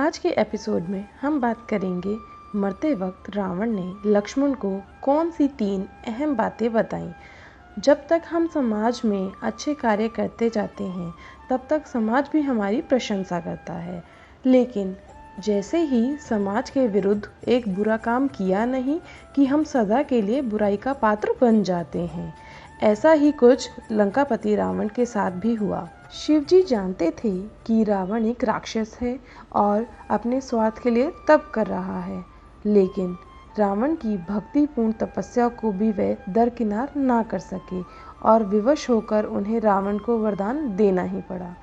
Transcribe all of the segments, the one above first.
आज के एपिसोड में हम बात करेंगे मरते वक्त रावण ने लक्ष्मण को कौन सी 3 अहम बातें बताईं। जब तक हम समाज में अच्छे कार्य करते जाते हैं तब तक समाज भी हमारी प्रशंसा करता है, लेकिन जैसे ही समाज के विरुद्ध एक बुरा काम किया नहीं कि हम सदा के लिए बुराई का पात्र बन जाते हैं। ऐसा ही कुछ लंकापति रावण के साथ भी हुआ। शिवजी जानते थे कि रावण एक राक्षस है और अपने स्वार्थ के लिए तप कर रहा है, लेकिन रावण की भक्तिपूर्ण तपस्या को भी वे दरकिनार ना कर सके और विवश होकर उन्हें रावण को वरदान देना ही पड़ा।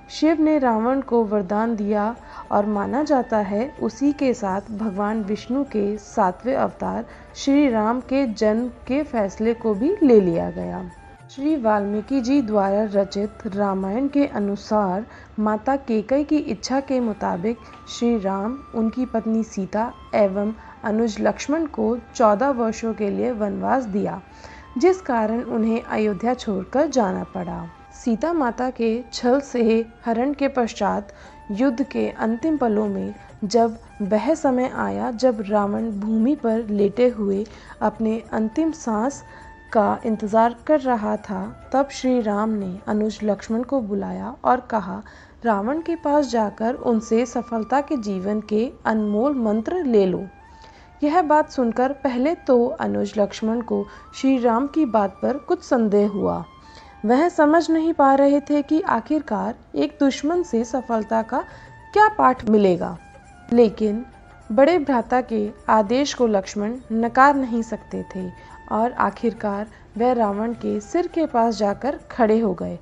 शिव ने रावण को वरदान दिया और माना जाता है उसी के साथ भगवान विष्णु के 7वें अवतार श्री राम के जन्म के फैसले को भी ले लिया गया। श्री वाल्मीकि जी द्वारा रचित रामायण के अनुसार माता कैकेयी की इच्छा के मुताबिक श्री राम उनकी पत्नी सीता एवं अनुज लक्ष्मण को 14 वर्षों के लिए वनवास दिया, जिस कारण उन्हें अयोध्या छोड़कर जाना पड़ा। सीता माता के छल से हरण के पश्चात युद्ध के अंतिम पलों में जब वह समय आया जब रावण भूमि पर लेटे हुए अपने अंतिम सांस का इंतजार कर रहा था, तब श्री राम ने अनुज लक्ष्मण को बुलाया और कहा, रावण के पास जाकर उनसे सफलता के जीवन के अनमोल मंत्र ले लो। यह बात सुनकर पहले तो अनुज लक्ष्मण को श्री राम की बात पर कुछ संदेह हुआ। वह समझ नहीं पा रहे थे कि आखिरकार एक दुश्मन से सफलता का क्या पाठ मिलेगा, लेकिन बड़े भ्राता के आदेश को लक्ष्मण नकार नहीं सकते थे और आखिरकार वह रावण के सिर के पास जाकर खड़े हो गए।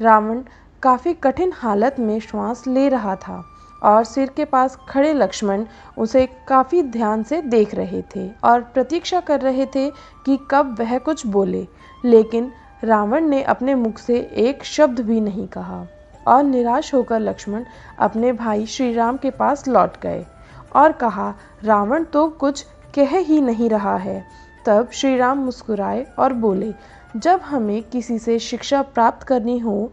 रावण काफ़ी कठिन हालत में श्वास ले रहा था और सिर के पास खड़े लक्ष्मण उसे काफ़ी ध्यान से देख रहे थे और प्रतीक्षा कर रहे थे कि कब वह कुछ बोले, लेकिन रावण ने अपने मुख से एक शब्द भी नहीं कहा और निराश होकर लक्ष्मण अपने भाई श्री राम के पास लौट गए और कहा, रावण तो कुछ कह ही नहीं रहा है। तब श्री राम मुस्कुराए और बोले, जब हमें किसी से शिक्षा प्राप्त करनी हो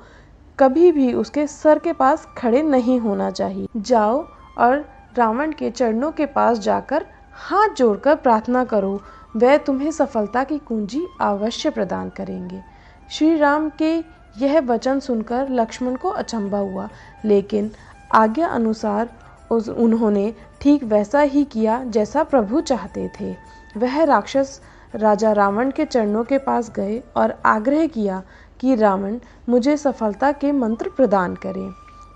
कभी भी उसके सर के पास खड़े नहीं होना चाहिए। जाओ और रावण के चरणों के पास जाकर हाथ जोड़कर प्रार्थना करो, वह तुम्हें सफलता की कुंजी अवश्य प्रदान करेंगे। श्री राम के यह वचन सुनकर लक्ष्मण को अचंभा हुआ, लेकिन आज्ञा अनुसार उन्होंने ठीक वैसा ही किया जैसा प्रभु चाहते थे। वह राक्षस राजा रावण के चरणों के पास गए और आग्रह किया कि रावण मुझे सफलता के मंत्र प्रदान करें।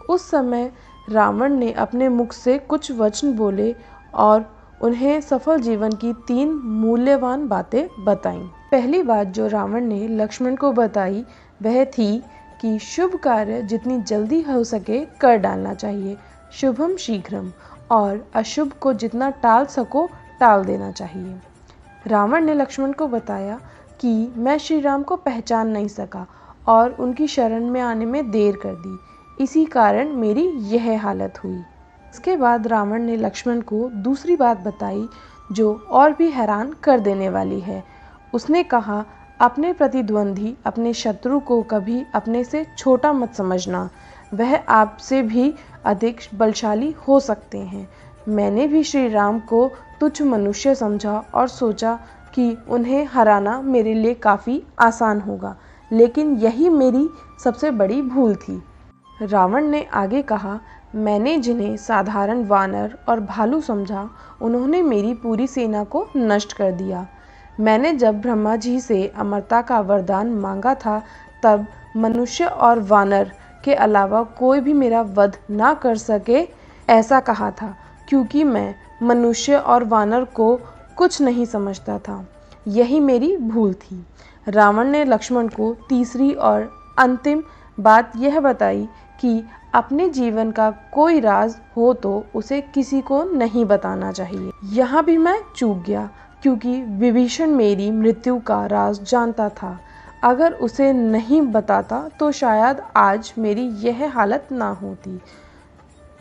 उस समय रावण ने अपने मुख से कुछ वचन बोले और उन्हें सफल जीवन की 3 मूल्यवान बातें बताईं। पहली बात जो रावण ने लक्ष्मण को बताई वह थी कि शुभ कार्य जितनी जल्दी हो सके कर डालना चाहिए, शुभम शीघ्रम, और अशुभ को जितना टाल सको टाल देना चाहिए। रावण ने लक्ष्मण को बताया कि मैं श्री राम को पहचान नहीं सका और उनकी शरण में आने में देर कर दी, इसी कारण मेरी यह हालत हुई। इसके बाद रावण ने लक्ष्मण को दूसरी बात बताई जो और भी हैरान कर देने वाली है। उसने कहा, अपने प्रतिद्वंदी अपने शत्रु को कभी अपने से छोटा मत समझना, वह आपसे भी अधिक बलशाली हो सकते हैं। मैंने भी श्री राम को तुच्छ मनुष्य समझा और सोचा कि उन्हें हराना मेरे लिए काफ़ी आसान होगा, लेकिन यही मेरी सबसे बड़ी भूल थी। रावण ने आगे कहा, मैंने जिन्हें साधारण वानर और भालू समझा उन्होंने मेरी पूरी सेना को नष्ट कर दिया। मैंने जब ब्रह्मा जी से अमरता का वरदान मांगा था तब मनुष्य और वानर के अलावा कोई भी मेरा वध ना कर सके ऐसा कहा था, क्योंकि मैं मनुष्य और वानर को कुछ नहीं समझता था। यही मेरी भूल थी। रावण ने लक्ष्मण को तीसरी और अंतिम बात यह बताई कि अपने जीवन का कोई राज हो तो उसे किसी को नहीं बताना चाहिए। यहाँ भी मैं चूक गया, क्योंकि विभीषण मेरी मृत्यु का राज जानता था। अगर उसे नहीं बताता तो शायद आज मेरी यह हालत ना होती।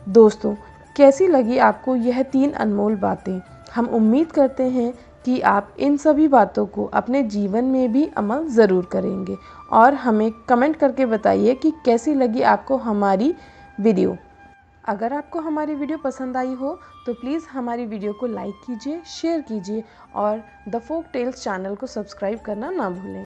दोस्तों, कैसी लगी आपको यह 3 अनमोल बातें? हम उम्मीद करते हैं कि आप इन सभी बातों को अपने जीवन में भी अमल ज़रूर करेंगे और हमें कमेंट करके बताइए कि कैसी लगी आपको हमारी वीडियो। अगर आपको हमारी वीडियो पसंद आई हो तो प्लीज़ हमारी वीडियो को लाइक कीजिए, शेयर कीजिए और द फोक टेल्स चैनल को सब्सक्राइब करना ना भूलें।